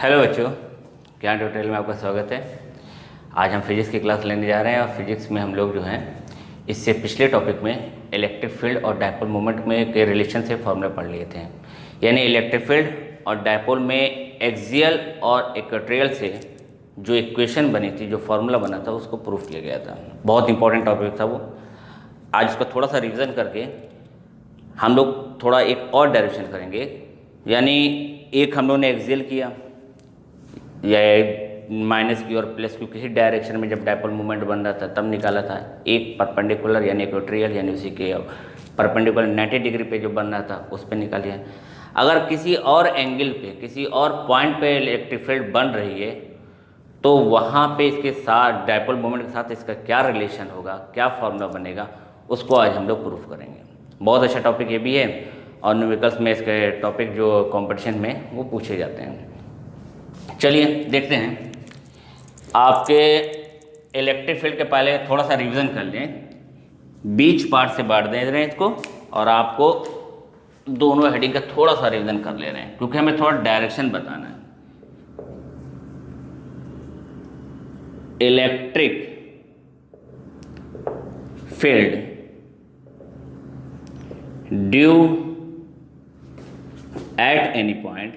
Hello बच्चों, ज्ञान tutorial में आपका स्वागत है। आज हम फिजिक्स की क्लास लेने जा रहे हैं और फिजिक्स में हम लोग जो हैं इससे पिछले टॉपिक में इलेक्ट्रिक फील्ड और डायपोल मोमेंट में के रिलेशन से फॉर्मूला पढ़ लिए थे। यानी इलेक्ट्रिक फील्ड और डायपोल में एक्सियल और इक्वेटोरियल से जो इक्वेशन बनी थी, जो फार्मूला बना था, उसको प्रूफ किया गया था। बहुत इंपॉर्टेंट टॉपिक था वो। आज उसका थोड़ा सा रिविज़न करके हम लोग थोड़ा एक और डायरेक्शन करेंगे। यानी एक हम लोगों ने एक्सियल किया या माइनस की और प्लस की किसी डायरेक्शन में जब डायपोल मूवमेंट बन रहा था तब निकाला था। एक परपेंडिकुलर यानी इक्वेटोरियल यानी उसी के परपेंडिकुलर 90 डिग्री पे जो बन रहा था उस पर निकालिए। अगर किसी और एंगल पे, किसी और पॉइंट पे इलेक्ट्रिक फील्ड बन रही है तो वहाँ पे इसके साथ डायपोल मूवमेंट के साथ इसका क्या रिलेशन होगा, क्या फार्मूला बनेगा, उसको आज हम लोग प्रूफ करेंगे। बहुत अच्छा टॉपिक ये भी है और न्यूमेरिकल्स में इसके टॉपिक जो कंपटीशन में वो पूछे जाते हैं। चलिए देखते हैं। आपके इलेक्ट्रिक फील्ड के पहले थोड़ा सा रिवीजन कर लें। बीच पार्ट से बांट दे रहे हैं इसको और आपको दोनों हेडिंग का थोड़ा सा रिवीजन कर ले रहे हैं क्योंकि हमें थोड़ा डायरेक्शन बताना है। Electric field due at any point,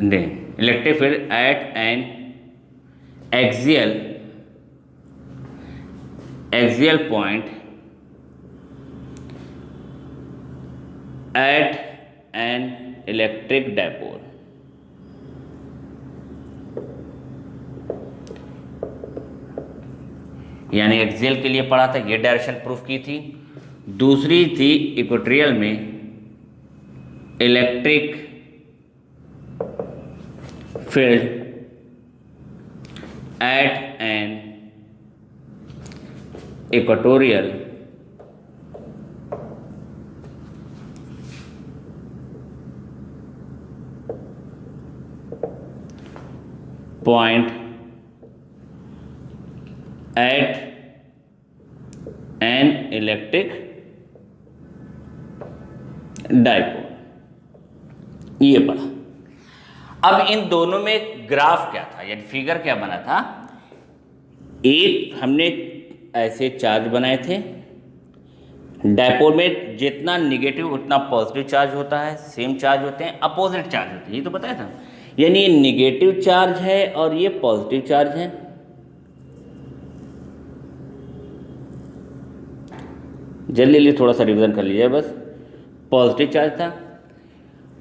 then electric field at an axial point at an electric dipole, यानी एक्सियल के लिए पढ़ा था, ये डायरेक्शन प्रूफ की थी। दूसरी थी इक्वेटोरियल में electric field at an equatorial point at an electric dipole, ये पढ़ा। अब इन दोनों में ग्राफ क्या था, यानी फिगर क्या बना था। एक हमने ऐसे चार्ज बनाए थे। डायपोल में जितना निगेटिव उतना पॉजिटिव चार्ज होता है, सेम चार्ज होते हैं, अपोजिट चार्ज होते हैं, ये तो बताया था। यानी ये निगेटिव चार्ज है और ये पॉजिटिव चार्ज है। जल्दी जल्दी थोड़ा सा रिवीजन कर लीजिए बस। पॉजिटिव चार्ज था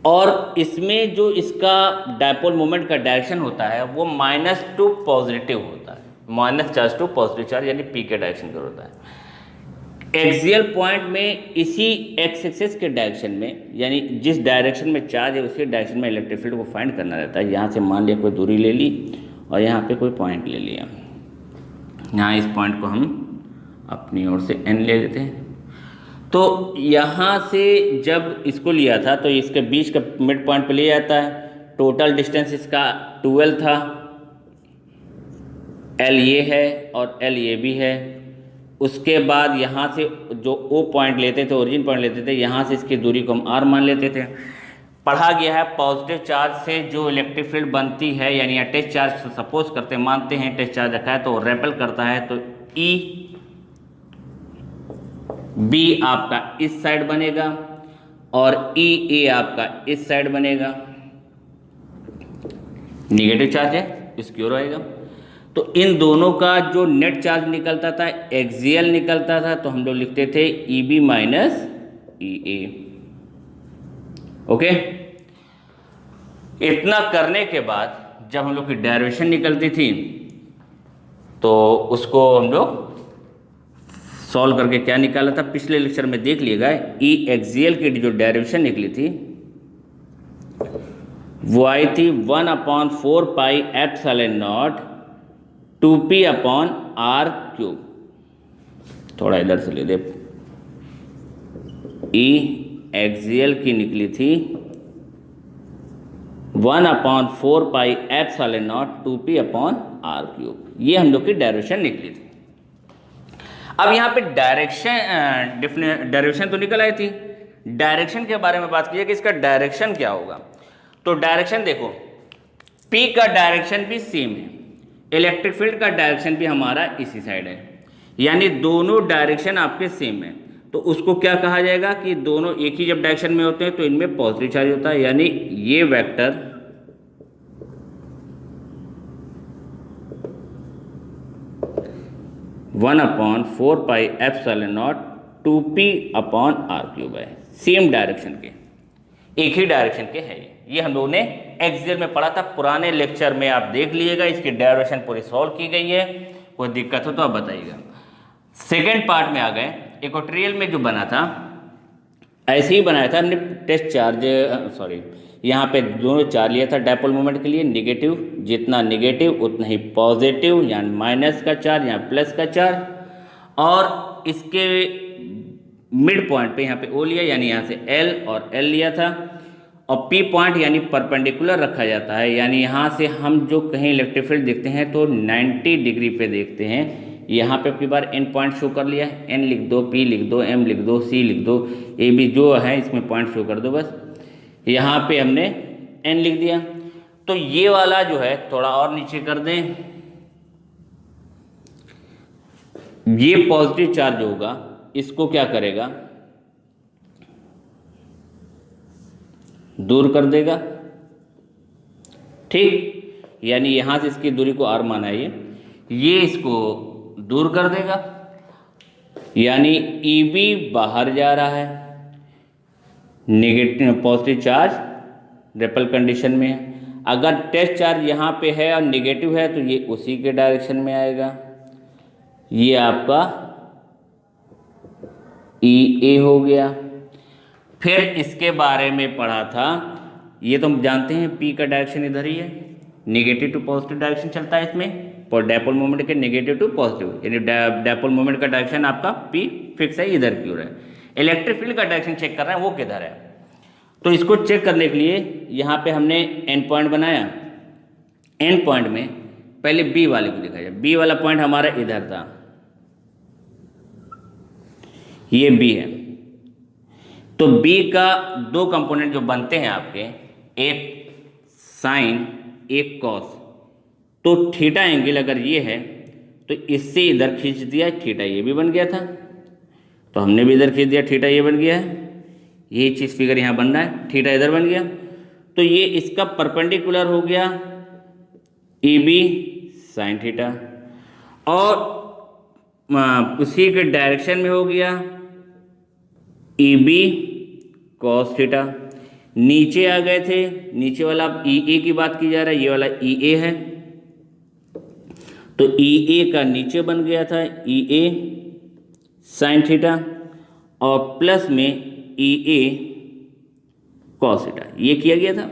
और इसमें जो इसका डायपोल मोमेंट का डायरेक्शन होता है वो माइनस टू पॉजिटिव होता है, minus charge to positive charge, यानी पी के डायरेक्शन का होता है। एक्सियल पॉइंट में इसी एक्स एक्सिस के डायरेक्शन में, यानी जिस डायरेक्शन में चार्ज है उसी डायरेक्शन में इलेक्ट्रिक फील्ड को फाइंड करना रहता है। यहाँ से मान लिया कोई दूरी ले ली और यहाँ पे कोई पॉइंट ले लिया। यहाँ इस पॉइंट को हम अपनी ओर से एन ले लेते हैं। तो यहाँ से जब इसको लिया था तो इसके बीच का मिड पॉइंट पे ले जाता है। टोटल डिस्टेंस इसका 12 था। एल ये है और एल ये भी है। उसके बाद यहाँ से जो ओ पॉइंट लेते थे, ओरिजिन पॉइंट लेते थे, यहाँ से इसकी दूरी को हम आर मान लेते थे। पढ़ा गया है पॉजिटिव चार्ज से जो इलेक्ट्रिक फील्ड बनती है, यानी अटैच चार्ज सपोज करते मानते हैं अटैच चार्ज रखा है तो रेपल करता है, तो ई बी आपका इस साइड बनेगा और ई ए आपका इस साइड बनेगा। निगेटिव चार्ज है, इसकी ओर आएगा। तो इन दोनों का जो नेट चार्ज निकलता था, एक्सियल निकलता था, तो हम लोग लिखते थे ई बी माइनस ई ए। ओके, इतना करने के बाद जब हम लोग की डेरिवेशन निकलती थी तो उसको हम लोग सॉल्व करके क्या निकाला था, पिछले लेक्चर में देख लिएगा। ई एक्सियल की जो डेरिवेशन निकली थी वो आई थी 1/4 pi epsilon naught 2p upon R cube. थोड़ा इधर से ले दे। ई एक्सियल की निकली थी 1/4 pi epsilon naught 2p upon R cube. ये हम लोग की डेरिवेशन निकली थी। अब यहाँ पे डायरेक्शन तो निकल आई थी। डायरेक्शन के बारे में बात कीजिए कि इसका डायरेक्शन क्या होगा। तो डायरेक्शन देखो, P का डायरेक्शन भी सेम है, इलेक्ट्रिक फील्ड का डायरेक्शन भी हमारा इसी साइड है, यानी दोनों डायरेक्शन आपके सेम है। तो उसको क्या कहा जाएगा कि दोनों एक ही जब डायरेक्शन में होते हैं तो इनमें पॉजिटिव चार्ज होता है, यानी ये वेक्टर वन अपॉन 4πε0 2p/r³ है, सेम डायरेक्शन के, एक ही डायरेक्शन के है। ये हम लोगों ने एक्सियल में पढ़ा था पुराने लेक्चर में, आप देख लीजिएगा, इसकी डेरिवेशन पूरी सॉल्व की गई है। कोई दिक्कत हो तो आप बताइएगा। सेकेंड पार्ट में आ गए, इक्वेटोरियल में जो बना था ऐसे ही बनाया था हमने, टेस्ट चार्ज यहाँ पे दोनों चार्ज लिया था डायपोल मोमेंट के लिए, निगेटिव, जितना निगेटिव उतना ही पॉजिटिव, यहाँ माइनस का चार्ज, यहाँ प्लस का चार्ज, और इसके मिड पॉइंट पे यहाँ पे O लिया, यानी यहाँ से L और L लिया था, और P पॉइंट यानी परपेंडिकुलर रखा जाता है, यानी यहाँ से हम जो कहीं इलेक्ट्रिक फील्ड देखते हैं तो 90 डिग्री पे देखते हैं। यहाँ पे अपनी बार N पॉइंट शो कर लिया, N लिख दो, P लिख दो, M लिख दो, C लिख दो, A B जो है इसमें पॉइंट शो कर दो बस। यहाँ पे हमने N लिख दिया। तो ये वाला जो है थोड़ा और नीचे कर दें, ये पॉजिटिव चार्ज होगा, इसको क्या करेगा, दूर कर देगा, ठीक, यानी यहां से इसकी दूरी को R माना है, ये इसको दूर कर देगा, यानी EB बाहर जा रहा है, negative positive charge ripple condition में है। अगर टेस्ट चार्ज यहाँ पे है और नेगेटिव है तो ये उसी के डायरेक्शन में आएगा, ये आपका EA हो गया। फिर इसके बारे में पढ़ा था, ये तो हम जानते हैं P का डायरेक्शन इधर ही है, नेगेटिव टू पॉजिटिव डायरेक्शन चलता है इसमें, और डायपोल मोमेंट के नेगेटिव टू पॉजिटिव, यानी डायपोल मोमेंट का डायरेक्शन आपका P फिक्स है, इधर की ओर है। इलेक्ट्रिक फील्ड का डायरेक्शन चेक कर रहे हैं वो किधर है, तो इसको चेक करने के लिए यहाँ पे हमने N पॉइंट बनाया। N पॉइंट में पहले B वाले को देखा जाए, B वाला पॉइंट हमारा इधर था, ये B है। तो B का दो कंपोनेंट जो बनते हैं आपके, एक साइन एक कॉस, तो थीटा एंगल अगर ये है तो इससे इधर खींच दिया, थीटा ये भी बन गया था, तो हमने भी इधर खींच दिया, थीटा ये बन गया है, ये चीज़ फिगर यहाँ बन रहा है, थीटा इधर बन गया, तो ये इसका परपेंडिकुलर हो गया EB साइन थीटा, और उसी के डायरेक्शन में हो गया EB कॉस थीटा। नीचे आ गए थे, नीचे वाला अब EA की बात की जा रहा है, ये वाला EA है, तो EA का नीचे बन गया था EA साइन थीटा, और प्लस में EA कॉस थीटा, ये किया गया था।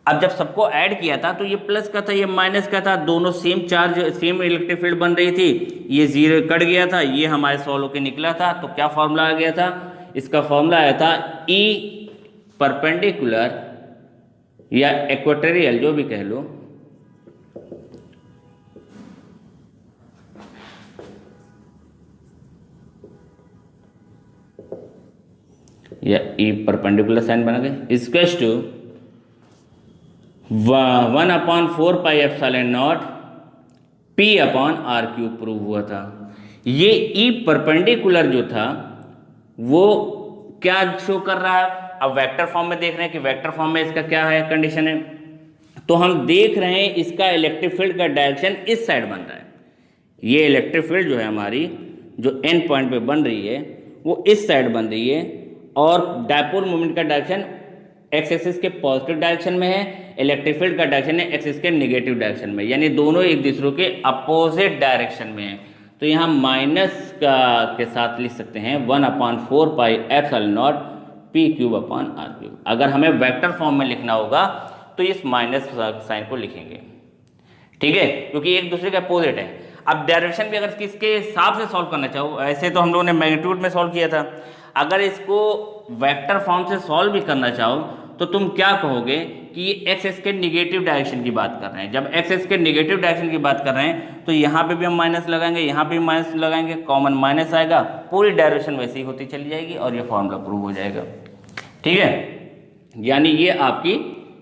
अब जब सबको ऐड किया था तो ये प्लस का था, ये माइनस का था, दोनों same charge same electric field बन रही थी, ये जीरो कट गया था, ये हमारे सॉल्व होकर निकला था। तो क्या फॉर्मूला आ गया था, इसका फॉर्मूला आया था E परपेंडिकुलर या इक्वेटोरियल जो भी कह लो, या E परपेंडिकुलर साइन बना गया, इक्वल्स टू 1/4πε0 P/r³ प्रूव हुआ था। ये E परपेंडिकुलर जो था वो क्या शो कर रहा है, अब वेक्टर फॉर्म में देख रहे हैं कि वेक्टर फॉर्म में इसका क्या है कंडीशन है, तो हम देख रहे हैं इसका इलेक्ट्रिक फील्ड का डायरेक्शन इस साइड बन रहा है। ये इलेक्ट्रिक फील्ड जो है हमारी, जो N पॉइंट पे बन रही है वो इस साइड बन रही है, और डायपोल मोमेंट का डायरेक्शन एक्स एक्सिस के पॉजिटिव डायरेक्शन में है, इलेक्ट्रिक फील्ड का डायरेक्शन है एक्सिस के नेगेटिव डायरेक्शन में, यानी दोनों एक दूसरे के अपोजिट डायरेक्शन में है। तो यहाँ माइनस का के साथ लिख सकते हैं 1/4πε0 P³/r³। अगर हमें वेक्टर फॉर्म में लिखना होगा तो इस माइनस साइन को लिखेंगे, ठीक है, क्योंकि एक दूसरे के अपोजिट है। अब डायरेक्शन भी अगर किसके हिसाब से सॉल्व करना चाहो, ऐसे तो हम लोगों ने मैग्नीट्यूड में सॉल्व किया था, अगर इसको वेक्टर फॉर्म से सॉल्व भी करना चाहो तो तुम क्या कहोगे कि ये एक्स एक्स के निगेटिव डायरेक्शन की बात कर रहे हैं। जब एक्स एक्स के निगेटिव डायरेक्शन की बात कर रहे हैं तो यहाँ पे भी हम माइनस लगाएंगे, यहाँ पे भी माइनस लगाएंगे, कॉमन माइनस आएगा, पूरी डायरेक्शन वैसी ही होती चली जाएगी और ये फॉर्मूला प्रूव हो जाएगा, ठीक है। यानी ये आपकी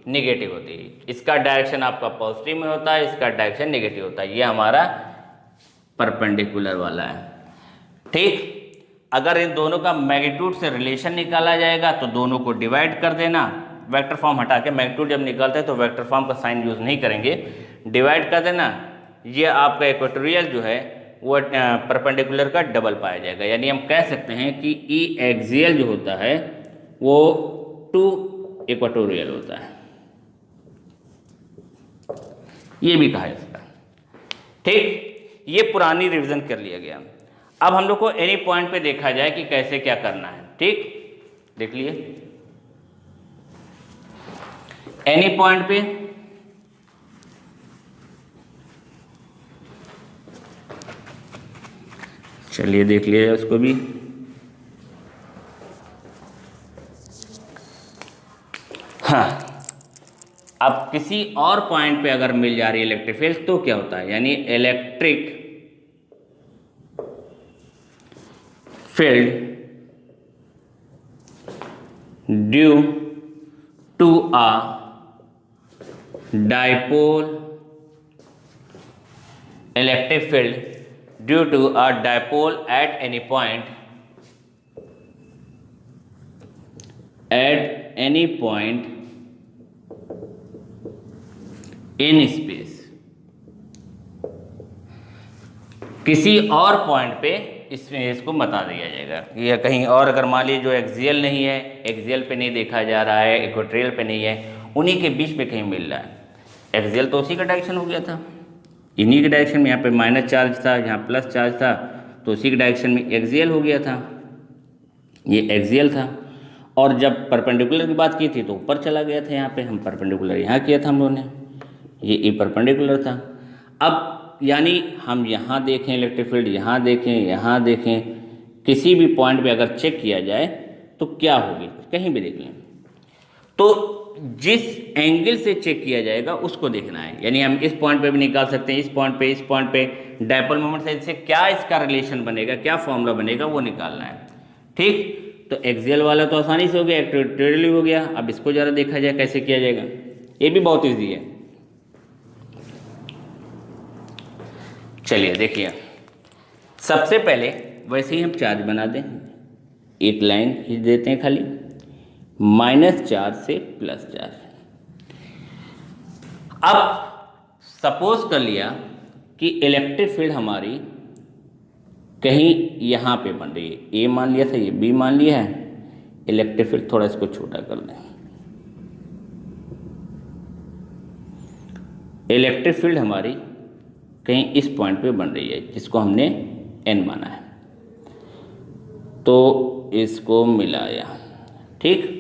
निगेटिव होती है। इसका डायरेक्शन आपका पॉजिटिव में होता है, इसका डायरेक्शन नेगेटिव होता है। ये हमारा परपेंडिकुलर वाला है। ठीक, अगर इन दोनों का मैग्नीट्यूड से रिलेशन निकाला जाएगा तो दोनों को डिवाइड कर देना, वेक्टर फॉर्म हटा के मैग्नीट्यूड जब निकालते हैं तो वेक्टर फॉर्म का साइन यूज नहीं करेंगे, डिवाइड कर देना। ये आपका इक्वेटोरियल जो है वो परपेंडिकुलर का डबल पाया जाएगा। यानी हम कह सकते हैं कि ई एक्सियल जो होता है वो 2 इक्वेटोरियल होता है, ये भी कहा जा सकता है। ठीक, ये पुरानी रिवीजन कर लिया गया। अब हम लोग को एनी पॉइंट पे देखा जाए कि कैसे क्या करना है। ठीक, देख लिए एनी पॉइंट पे चलिए देख लिया उसको भी। हाँ, अब किसी और पॉइंट पे अगर मिल जा रही है इलेक्ट्रिक फील्ड तो क्या होता है, यानी electric field due to a dipole, electric field due to a dipole at any point in space, किसी और पॉइंट पे इसमें इसको बता दिया जाएगा कि या कहीं और अगर मान लीजिए जो एक्सियल नहीं है, एक्सियल पे नहीं देखा जा रहा है, इक्वेटोरियल पे नहीं है, उन्हीं के बीच में कहीं मिल रहा है। एक्सियल तो उसी का डायरेक्शन हो गया था, इन्हीं के डायरेक्शन में, यहाँ पे माइनस चार्ज था, यहाँ प्लस चार्ज था, तो उसी के डायरेक्शन में एक्सियल हो गया था, ये एक्सियल था। और जब परपेंडिकुलर की बात की थी तो ऊपर चला गया था, यहाँ पे हम परपेंडिकुलर यहाँ किया था हम लोगों ने, ये परपेंडिकुलर था। अब यानी हम यहाँ देखें इलेक्ट्रिक फील्ड, यहाँ देखें, यहाँ देखें, किसी भी पॉइंट पे अगर चेक किया जाए तो क्या होगी, कहीं भी देख लें तो जिस एंगल से चेक किया जाएगा उसको देखना है। यानी हम इस पॉइंट पे भी निकाल सकते हैं, इस पॉइंट पे डायपोल मोमेंट से इससे क्या इसका रिलेशन बनेगा, क्या फॉर्मूला बनेगा वो निकालना है। ठीक, तो एक्सियल वाला तो आसानी से हो गया, इक्वेटोरियल हो गया। अब इसको जरा देखा जाए कैसे किया जाएगा, ये भी बहुत ईजी है। चलिए देखिए, सबसे पहले वैसे ही हम चार्ज बना दें, एक लाइन खींच देते हैं खाली, माइनस चार्ज से प्लस चार्ज। अब सपोज कर लिया कि इलेक्ट्रिक फील्ड हमारी कहीं यहाँ पे बन रही है, ए मान लिया था, ये बी मान लिया है। इलेक्ट्रिक फील्ड थोड़ा इसको छोटा कर दें, इलेक्ट्रिक फील्ड हमारी कहीं इस पॉइंट पे बन रही है जिसको हमने एन माना है, तो इसको मिलाया। ठीक,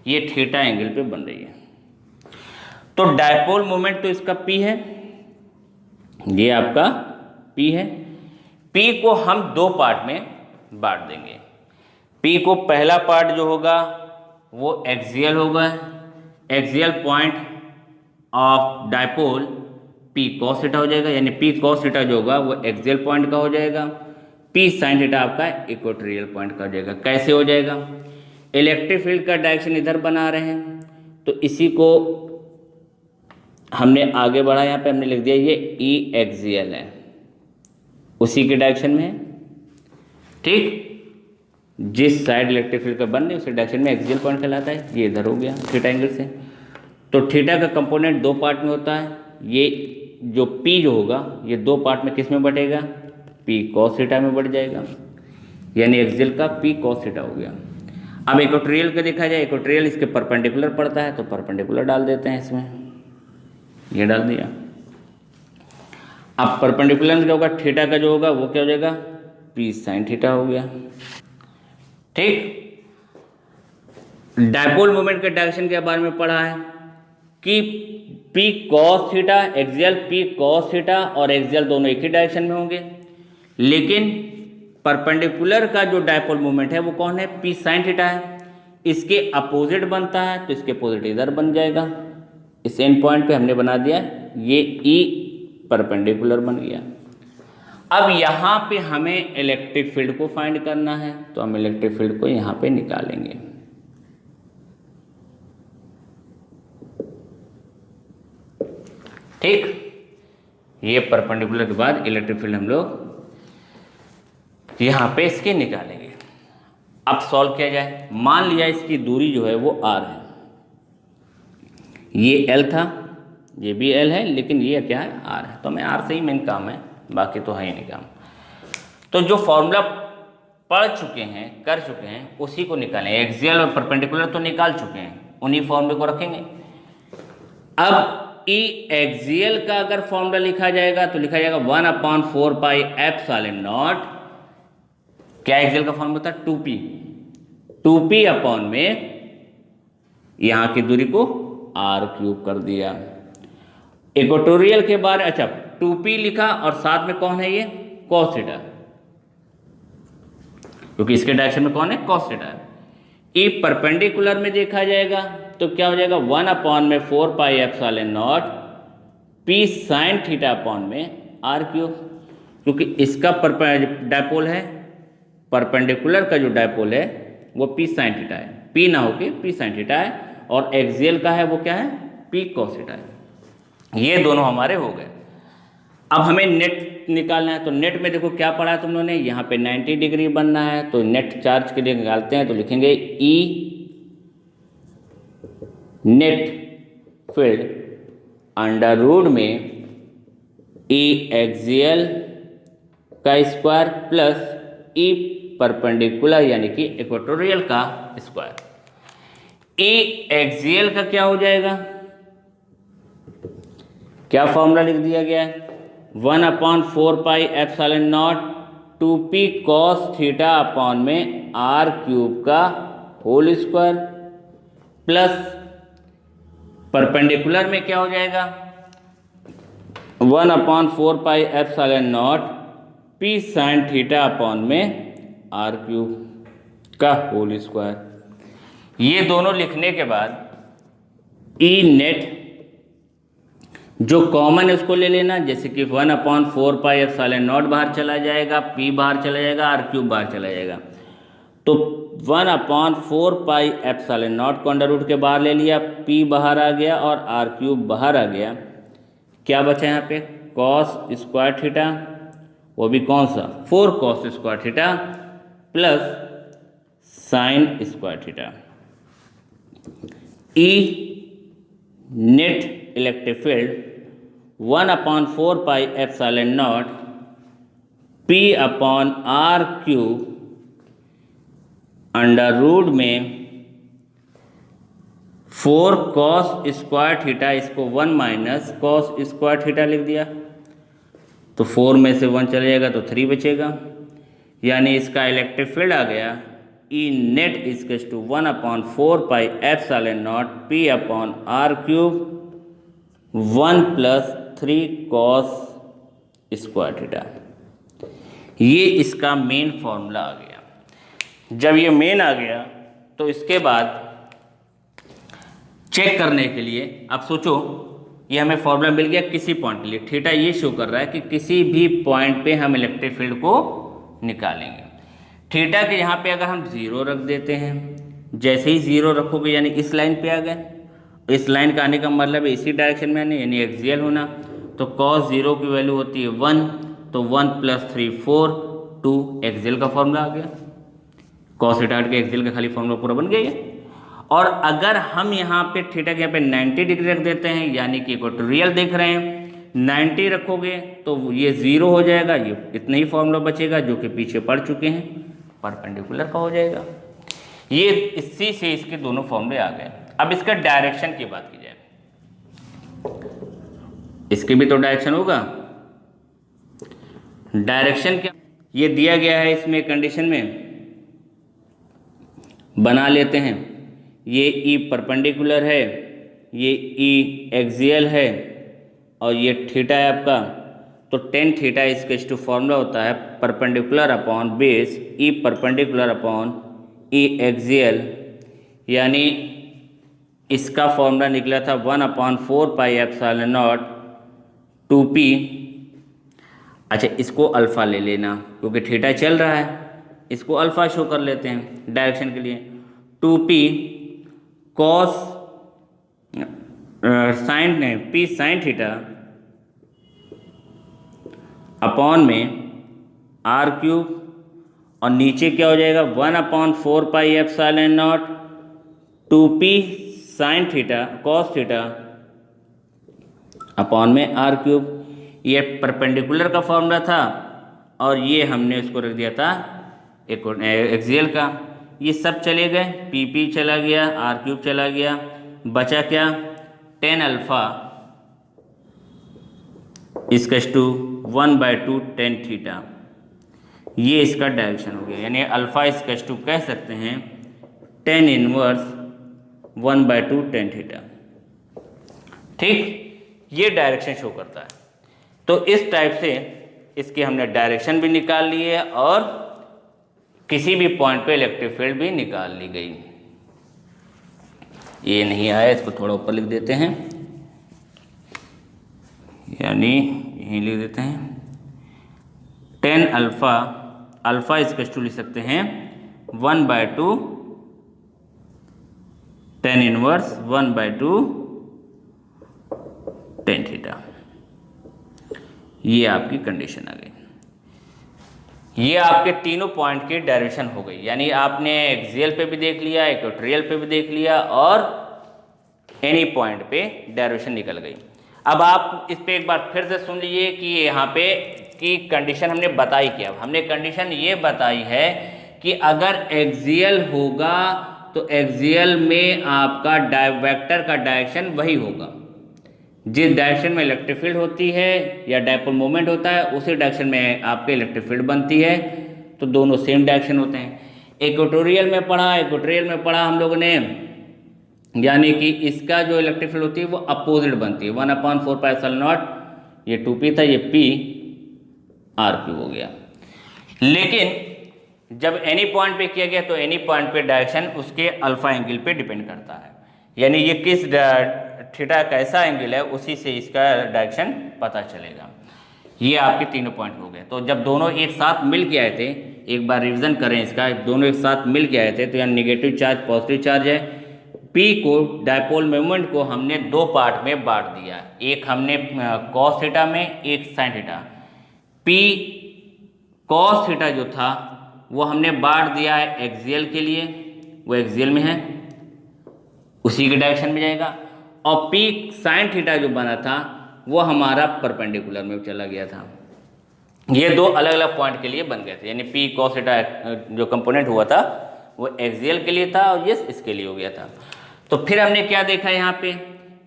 ये थीटा एंगल पे बन रही है, तो डायपोल मोमेंट तो इसका P है, ये आपका P है। P को हम 2 पार्ट में बांट देंगे। P को पहला पार्ट जो होगा वो एक्सियल होगा, axial point of dipole P cos theta हो जाएगा, यानी P cos थीटा जो होगा वो एक्सियल पॉइंट का हो जाएगा, P sin थीटा आपका इक्वेटोरियल पॉइंट का हो जाएगा। कैसे हो जाएगा, इलेक्ट्रिक फील्ड का डायरेक्शन इधर बना रहे हैं तो इसी को हमने आगे बढ़ा, यहाँ पे हमने लिख दिया ये ई एक्सियल है, उसी के डायरेक्शन में है। ठीक, जिस साइड इलेक्ट्रिक फील्ड का बन रही है उसी डायरेक्शन में एक्सियल पॉइंट कहलाता है। ये इधर हो गया थीटा एंगल से, तो थीटा का कंपोनेंट 2 पार्ट में होता है। ये जो P जो होगा ये 2 पार्ट में किस में बटेगा, P cos थीटा में बढ़ जाएगा, यानी एक्सियल का P cos थीटा हो गया। अब इक्वेटोरियल का देखा जाए, इक्वेटोरियल इसके परपेंडिकुलर पड़ता है तो परपेंडिकुलर डाल देते हैं इसमें, ये डाल दिया। अब परपेंडिकुलर क्या होगा, थीटा का जो होगा वो क्या हो जाएगा, P sin थीटा हो गया। ठीक, डायपोल मोमेंट के डायरेक्शन के बारे में पढ़ा है कि P cos theta, axial P cos theta और एक्सियल दोनों एक ही डायरेक्शन में होंगे, लेकिन परपेंडिकुलर का जो डायपोल मोमेंट है वो कौन है, P sin थीटा है। इसके अपोजिट बनता है तो इसके अपोजिट इधर बन जाएगा। इस एंड पॉइंट पे हमने बना दिया, ये E परपेंडिकुलर बन गया। अब यहाँ पे हमें इलेक्ट्रिक फील्ड को फाइंड करना है तो हम इलेक्ट्रिक फील्ड को यहाँ पे निकालेंगे। ठीक, ये परपेंडिकुलर के बाद इलेक्ट्रिक फील्ड हम लोग यहाँ पे इसके निकालेंगे। अब सॉल्व किया जाए। मान लिया इसकी दूरी जो है वो r है, ये l था, ये भी l है, लेकिन ये क्या है, r है। तो हमें r से ही मेन काम है, बाकी तो है ही नहीं काम। तो जो फॉर्मूला पढ़ चुके हैं, कर चुके हैं, उसी को निकालें। एक्सियल और परपेंडिकुलर तो निकाल चुके हैं, उन्हीं फॉर्मूले को रखेंगे। अब ई एक्सियल का अगर फॉर्मूला लिखा जाएगा तो लिखा जाएगा 1/4 पाई एप्सिलॉन नॉट। क्या एक्सियल का फॉर्मूला था, 2p। 2p अपॉन में यहां की दूरी को r³ कर दिया। इक्वेटोरियल के बारे, अच्छा 2p लिखा और साथ में कौन है, ये cos थीटा, क्योंकि इसके डायरेक्शन में कौन है, cos थीटा। ई परपेंडिकुलर में देखा जाएगा तो क्या हो जाएगा, 1/4 pi epsilon naught p sin theta upon में r³, क्योंकि इसका डायपोल है, परपेंडिकुलर का जो डायपोल है वो p sin थीटा है, p ना होके p sin थीटा है, और एक्सियल का है वो क्या है, p cos थीटा है। ये दोनों हमारे हो गए। अब हमें नेट निकालना है, तो नेट में देखो क्या पढ़ा है तुम लोगों ने, यहाँ पे 90 डिग्री बनना है, तो नेट चार्ज के लिए निकालते हैं। तो लिखेंगे E net field under root में ई एक्सियल का स्क्वायर प्लस ई परपेंडिकुलर यानी कि इक्वेटोरियल का स्क्वायर। ई एक्सियल का क्या हो जाएगा, क्या फॉर्मूला लिख दिया गया है, 1/4 pi epsilon naught 2p cos theta upon में r³ का होल स्क्वायर प्लस परपेंडिकुलर में क्या हो जाएगा, 1/4 pi epsilon naught p sin theta upon में r³ का होल स्क्वायर। ये दोनों लिखने के बाद ई नेट जो कॉमन है उसको ले लेना, जैसे कि 1/4 पाई एप्सिलॉन नॉट बाहर चला जाएगा, p बाहर चला जाएगा, r³ बाहर चला जाएगा। तो 1/4 पाई एप्सिलॉन नॉट को अंडर रूट के बाहर ले लिया, p बाहर आ गया और r³ बाहर आ गया। क्या बचा यहाँ पे, cos स्क्वायर थीटा, वो भी कौन सा, 4 cos square theta plus sine square theta. E net electric field 1/4 pi epsilon naught p upon r³ under root में 4 cos स्क्वायर थीटा, इसको 1 माइनस cos स्क्वायर थीटा लिख दिया, तो 4 में से 1 चले जाएगा तो 3 बचेगा, यानी इसका इलेक्ट्रिक फील्ड आ गया E net is to 1/4 pi epsilon naught p upon r³ 1 + 3 cos square theta. ये इसका मेन फॉर्मूला आ गया। जब ये मेन आ गया तो इसके बाद चेक करने के लिए, अब सोचो ये हमें फॉर्मूला मिल गया किसी पॉइंट के लिए, थीटा ये शो कर रहा है कि किसी भी पॉइंट पे हम इलेक्ट्रिक फील्ड को निकालेंगे। थीटा के यहाँ पे अगर हम 0 रख देते हैं, जैसे ही 0 रखोगे यानी इस लाइन पे आ गए, इस लाइन का आने का मतलब है इसी डायरेक्शन में आने, यानी एक्सियल होना, तो cos 0 की वैल्यू होती है 1, तो 1 + 3 4 2 एक्सियल का फॉर्मूला आ गया। cos थीटा के एक्सियल का खाली फॉर्मूला पूरा बन गया ये। और अगर हम यहाँ पे थीटा के यहाँ पे 90 डिग्री रख देते हैं, यानी कि इक्वेटोरियल देख रहे हैं, 90 रखोगे तो ये 0 हो जाएगा, ये इतना ही फॉर्मूला बचेगा जो कि पीछे पढ़ चुके हैं, परपेंडिकुलर का हो जाएगा। ये इसी से इसके दोनों फॉर्मूले आ गए। अब इसका डायरेक्शन की बात की जाए, इसके भी तो डायरेक्शन होगा। डायरेक्शन क्या, ये दिया गया है इसमें कंडीशन में, बना लेते हैं। ये ई परपेंडिकुलर है, ये ई एक्सियल है और ये थीटा है आपका, तो टेन थीटा इसका टू फॉर्मूला होता है perpendicular upon base E perpendicular upon E axial, यानी इसका फॉर्मूला निकला था 1/4 पाई एप्सिलॉन नॉट 2p। अच्छा, इसको अल्फ़ा ले लेना क्योंकि थीटा चल रहा है, इसको अल्फ़ा शो कर लेते हैं डायरेक्शन के लिए। 2p cos sine p sin theta upon में आर क्यूब, और नीचे क्या हो जाएगा 1/4πε0 2p sine theta cos theta upon में आर क्यूब। ये परपेंडिकुलर का फॉर्मूला था और ये हमने इसको रख दिया था एक्सियल का। ये सब चले गए, पी चला गया, आर क्यूब चला गया, बचा क्या tan अल्फ़ा = 1/2 tan थीटा। ये इसका डायरेक्शन हो गया, यानी अल्फ़ा = कह सकते हैं tan इनवर्स 1/2 tan थीटा। ठीक, ये डायरेक्शन शो करता है। तो इस टाइप से इसकी हमने डायरेक्शन भी निकाल ली है और किसी भी पॉइंट पे इलेक्ट्रिक फील्ड भी निकाल ली गई। ये नहीं आया, इसको थोड़ा ऊपर लिख देते हैं, यानी यहीं लिख देते हैं tan अल्फ़ा = लिख सकते हैं 1/2 tan इनवर्स 1/2 tan थीटा। ये आपकी कंडीशन आ गई। ये आपके तीनों पॉइंट की डायरेक्शन हो गई, यानी आपने एक्सियल पे भी देख लिया, इक्वेटोरियल पे भी देख लिया और एनी पॉइंट पे डायरेक्शन निकल गई। अब आप इस पे एक बार फिर से सुन लीजिए कि यहाँ पे की कंडीशन हमने बताई क्या। हमने कंडीशन ये बताई है कि अगर एक्सियल होगा तो एक्सियल में आपका वेक्टर का डायरेक्शन वही होगा, जिस डायरेक्शन में इलेक्ट्रिक फील्ड होती है या डायपोल मोमेंट होता है उसी डायरेक्शन में आपके इलेक्ट्रिक फील्ड बनती है, तो दोनों सेम डायरेक्शन होते हैं। इक्वेटोरियल में पढ़ा हम लोगों ने, यानी कि इसका जो इलेक्ट्रिक फील्ड होती है वो अपोजिट बनती है 1/4πε0, ये 2p था, ये p r³ हो गया। लेकिन जब एनी पॉइंट पे किया गया तो एनी पॉइंट पे डायरेक्शन उसके अल्फा एंगल पे डिपेंड करता है, यानी ये किस थीटा कैसा एंगल है उसी से इसका डायरेक्शन पता चलेगा। ये आपके तीनों पॉइंट हो गए। तो जब दोनों एक साथ मिल के आए थे, एक बार रिवीजन करें इसका, दोनों एक साथ मिल के आए थे तो यहाँ नेगेटिव चार्ज पॉजिटिव चार्ज है। P को डायपोल मोमेंट को हमने दो पार्ट में बांट दिया, एक हमने कॉस थीटा में, एक sine theta. P cos theta जो था वो हमने बांट दिया है एक्सियल के लिए, वो एक्सियल में है, उसी के डायरेक्शन में जाएगा। और P साइन थीटा जो बना था वो हमारा परपेंडिकुलर में चला गया था। ये दो अलग अलग पॉइंट के लिए बन गए थे, यानी P cos थीटा जो कंपोनेंट हुआ था वो एक्सियल के लिए था और ये इसके लिए हो गया था। तो फिर हमने क्या देखा यहाँ पे,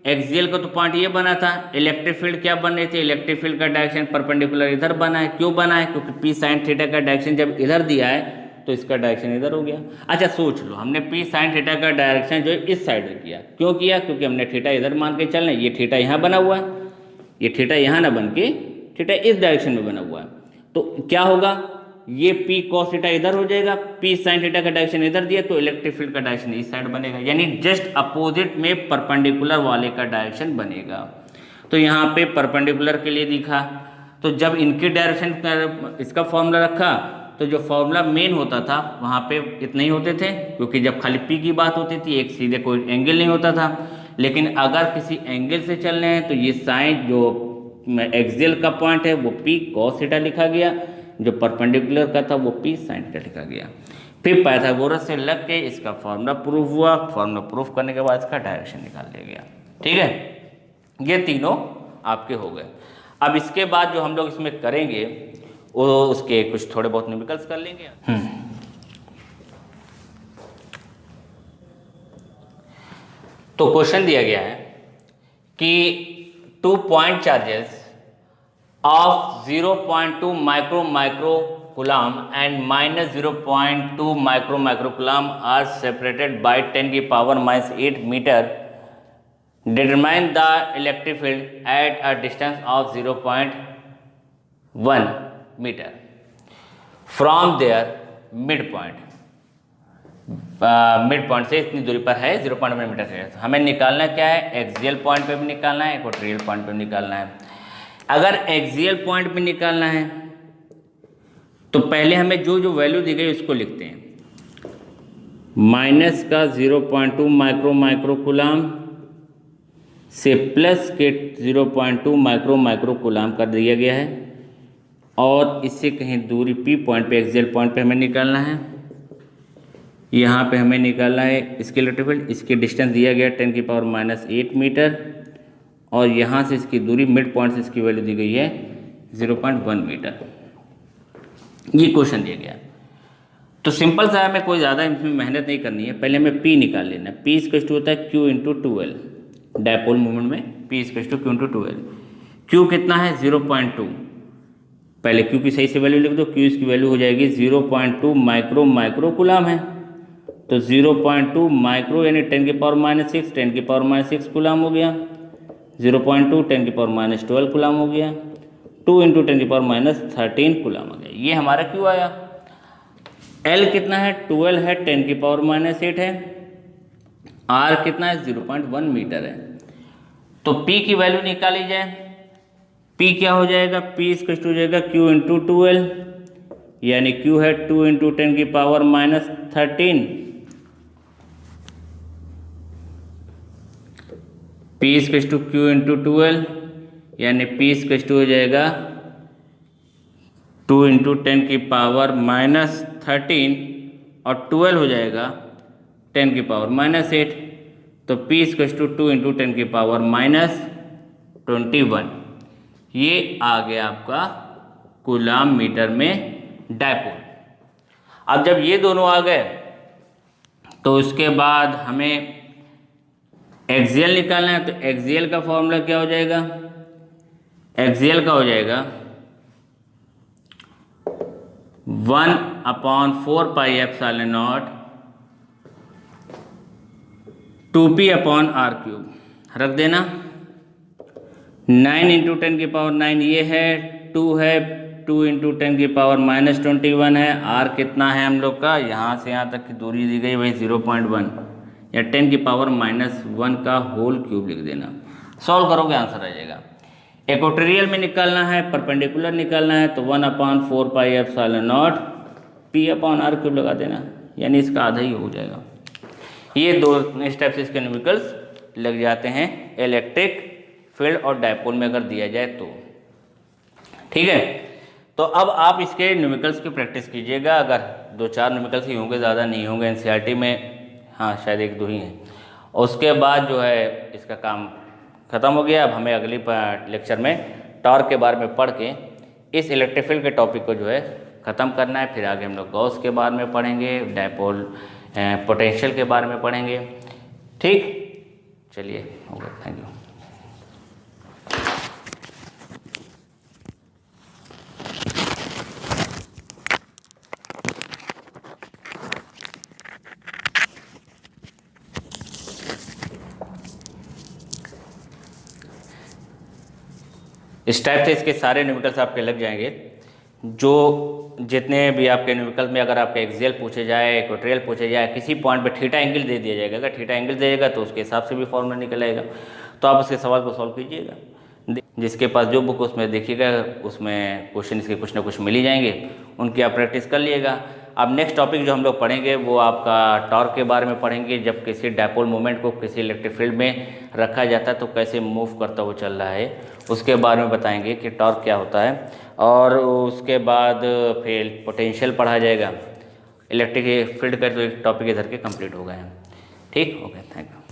एक्सियल का तो पॉइंट ये बना था, इलेक्ट्रिक फील्ड क्या बन रही थी, इलेक्ट्रिक फील्ड का डायरेक्शन परपेंडिकुलर इधर बना है। क्यों बना है? क्योंकि P साइन थीटा का डायरेक्शन जब इधर दिया है तो इसका डायरेक्शन इधर हो गया। अच्छा सोच लो, हमने P साइन थीटा का डायरेक्शन जो है इस साइड में किया, क्यों किया? क्योंकि हमने थीटा इधर मान के चलना, ये थीटा यहाँ बना हुआ है, ये थीटा यहाँ ना बन के थीटा इस डायरेक्शन में बना हुआ है। तो क्या होगा, ये P cos थीटा इधर हो जाएगा, P साइन थीटा का डायरेक्शन इधर दिया तो इलेक्ट्रिक फील्ड का डायरेक्शन इस साइड बनेगा, यानी जस्ट अपोजिट में परपेंडिकुलर वाले का डायरेक्शन बनेगा। तो यहाँ पे परपेंडिकुलर के लिए दिखा, तो जब इनके डायरेक्शन इसका फॉर्मूला रखा तो जो फॉर्मूला मेन होता था वहाँ पे इतने ही होते थे, क्योंकि जब खाली P की बात होती थी एक सीधे कोई एंगल नहीं होता था। लेकिन अगर किसी एंगल से चलने हैं तो ये साइन जो एक्सियल का पॉइंट है वो P cos थीटा लिखा गया, जो परपेंडिकुलर का था वो P sin थीटा लिखा गया। फिर पाइथागोरस से लग के इसका फॉर्मूला प्रूफ हुआ, फॉर्मूला प्रूफ करने के बाद इसका डायरेक्शन निकाल लिया गया। ठीक है, ये तीनों आपके हो गए। अब इसके बाद जो हम लोग इसमें करेंगे वो उसके कुछ थोड़े बहुत न्यूमेरिकल्स कर लेंगे। तो क्वेश्चन दिया गया है कि 2 point charges of 0.2 micro coulomb and minus 0.2 micro coulomb are separated by 10⁻⁻8 meter. Determine the electric field at a distance of 0.1 meter from their midpoint. Mid point से इतनी दूरी पर है 0.1 मीटर है। हमें निकालना क्या है, एक्सियल पॉइंट पे भी निकालना है, इक्वेटोरियल पॉइंट पे भी निकालना है। अगर एक्सियल पॉइंट पे निकालना है तो पहले हमें जो जो वैल्यू दी गई उसको लिखते हैं। माइनस का 0.2 माइक्रो कूलम से प्लस के 0.2 माइक्रो कूलम कर दिया गया है। और इससे कहीं दूरी P पॉइंट पे, एक्सियल पॉइंट पे हमें निकालना है। यहाँ पे हमें निकालना है इसके इलेक्ट्रिक फील्ड। इसकी डिस्टेंस दिया गया 10⁻⁸ मीटर और यहाँ से इसकी दूरी मिड पॉइंट से इसकी वैल्यू दी गई है 0.1 मीटर। ये क्वेश्चन दिया गया। तो सिंपल सा हमें कोई ज़्यादा इसमें मेहनत नहीं करनी है। पहले हमें P निकाल लेना है। P इक्वल टू होता है Q into 2L। Dipole movement में P equal to Q into 2L। Q कितना है 0.2। पहले Q की सही से वैल्यू लिख दो। Q इसकी वैल्यू हो जाएगी 0.2 माइक्रो कूलाम है। तो 0.2 माइक्रो यानी 10⁻⁶, 10⁻⁶ कूलाम हो गया। 0.2 10⁻12 कूलाम हो गया। 2 इंटू 10⁻13 कूलाम हो गया। ये हमारा Q आया। L कितना है 12 है, 10⁻8 है। R कितना है 0.1 मीटर है। तो P की वैल्यू निकाली जाए। P क्या हो जाएगा, P इसका हो जाएगा Q इंटू 2L, यानी Q है 2 इंटू 10⁻13। P इसका Q इंटू 2L यानी P इसका हो जाएगा 2 इंटू 10⁻13 और 12 हो जाएगा 10⁻8। तो P इसका 2 इंटू 10⁻21। ये आ गया आपका कूलाम मीटर में डायपोल। अब जब ये दोनों आ गए तो उसके बाद हमें एक्सियल निकालना है। तो एक्सियल का फॉर्मूला क्या हो जाएगा, एक्सियल का हो जाएगा 1/4πε0 2p/r³ रख देना। 9 इंटू 10⁻9 ये है, 2 है, 2 इंटू 10⁻21 है। r कितना है हम लोग का, यहाँ से यहाँ तक की दूरी दी गई वही 0.1 या 10⁻1 का होल क्यूब लिख देना। सॉल्व करोगे आंसर आ जाएगा। इक्वेटोरियल में निकालना है, परपेंडिकुलर निकालना है। तो 1/4πε0 p/r³ लगा देना, यानी इसका आधा ही हो जाएगा। ये दो स्टेप से इसके न्यूमेरिकल्स लग जाते हैं इलेक्ट्रिक फील्ड और डायपोल में अगर दिया जाए तो। ठीक है, तो अब आप इसके न्यूमेरिकल्स की प्रैक्टिस कीजिएगा। अगर 2-4 न्यूमेरिकल्स ही होंगे, ज़्यादा नहीं होंगे। एनसीईआरटी में हाँ शायद 1-2 ही हैं। उसके बाद जो है इसका काम ख़त्म हो गया। अब हमें अगली लेक्चर में टॉर्क के बारे में पढ़ के इस इलेक्ट्रिक फील्ड के टॉपिक को जो है ख़त्म करना है। फिर आगे हम लोग गॉस के बारे में पढ़ेंगे, डायपोल पोटेंशियल के बारे में पढ़ेंगे। ठीक, चलिए हो गया, थैंक यू। इस टाइप से इसके सारे न्यूमेरिकल्स आपके लग जाएंगे। जो जितने भी आपके न्यूमेरिकल में अगर आपके एक्सियल पूछे जाए, इक्वेटोरियल पूछे जाए, किसी पॉइंट पे थीटा एंगल दे दिया जाएगा, अगर थीटा एंगल देगा तो उसके हिसाब से भी फॉर्मूला निकल आएगा। तो आप उसके सवाल को सॉल्व कीजिएगा। जिसके पास जो बुक उसमें देखिएगा, उसमें क्वेश्चन इसके कुछ ना कुछ मिल ही जाएंगे, उनकी आप प्रैक्टिस कर लिएगा। अब नेक्स्ट टॉपिक जो हम लोग पढ़ेंगे वो आपका टॉर्क के बारे में पढ़ेंगे। जब किसी डायपोल मोमेंट को किसी इलेक्ट्रिक फील्ड में रखा जाता है तो कैसे मूव करता हुआ चल रहा है, उसके बारे में बताएंगे कि टॉर्क क्या होता है। और उसके बाद फिर पोटेंशियल पढ़ा जाएगा। इलेक्ट्रिक फील्ड का तो एक टॉपिक इधर के कंप्लीट हो गए हैं। ठीक, ओके, थैंक यू।